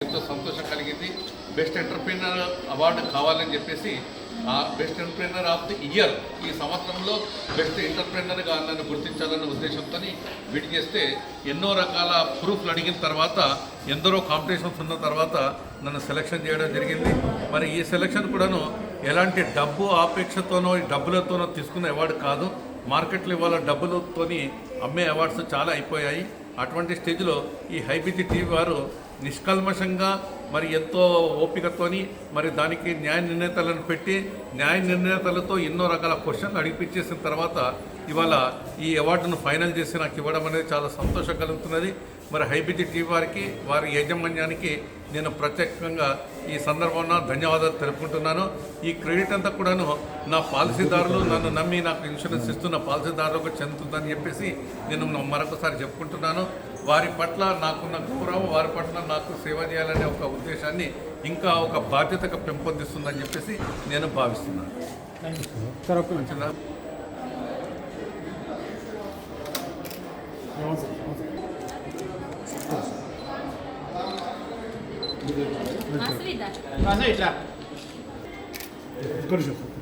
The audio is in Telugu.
ఎంతో సంతోషం కలిగింది. బెస్ట్ ఎంటర్ప్రీనర్ అవార్డు కావాలని చెప్పేసి ఆ best entrepreneur of the year ఈ సంవత్సరంలో బెస్ట్ ఎంటర్ప్రీనర్గా నన్ను గుర్తించాలన్న ఉద్దేశంతో బిడ్ చేస్తే ఎన్నో రకాల ప్రూఫ్లు అడిగిన తర్వాత ఎందరో కాంపిటీషన్స్ ఉన్న తర్వాత నన్ను సెలెక్షన్ చేయడం జరిగింది. మరి ఈ సెలెక్షన్ కూడాను ఎలాంటి డబ్బు ఆపేక్షతోనో డబ్బులతోనో తీసుకున్న అవార్డు కాదు. మార్కెట్లో ఇవాళ డబ్బులతోని అమ్మే అవార్డ్స్ చాలా అయిపోయాయి. అటువంటి స్టేజ్లో ఈ హైబిజీ టీవీ వారు నిష్కల్మషంగా మరి ఎంతో ఓపికతోని మరి దానికి న్యాయ నిర్ణేతలను పెట్టి న్యాయ నిర్ణేతలతో ఎన్నో రకాల క్వశ్చన్లు అడిగిపించేసిన తర్వాత ఇవాళ ఈ అవార్డును ఫైనల్ చేసి నాకు ఇవ్వడం అనేది చాలా సంతోషం కలుగుతున్నది. మరి హైబిజీ టీవీ వారికి వారి యాజమాన్యానికి నేను ప్రత్యేకంగా ఈ సందర్భంలో ధన్యవాదాలు తెలుపుకుంటున్నాను. ఈ క్రెడిట్ అంతా కూడాను నా పాలసీదారులు నన్ను నమ్మి నాకు ఇన్సూరెన్స్ ఇస్తున్న పాలసీదారులకు చెందుతుందని చెప్పేసి నేను మరొకసారి చెప్పుకుంటున్నాను. వారి పట్ల నాకున్న గౌరవం, వారి పట్ల నాకు సేవ చేయాలనే ఒక ఉద్దేశాన్ని ఇంకా ఒక బాధ్యతగా పెంపొందిస్తుందని చెప్పేసి నేను భావిస్తున్నాను. చేస్తాను.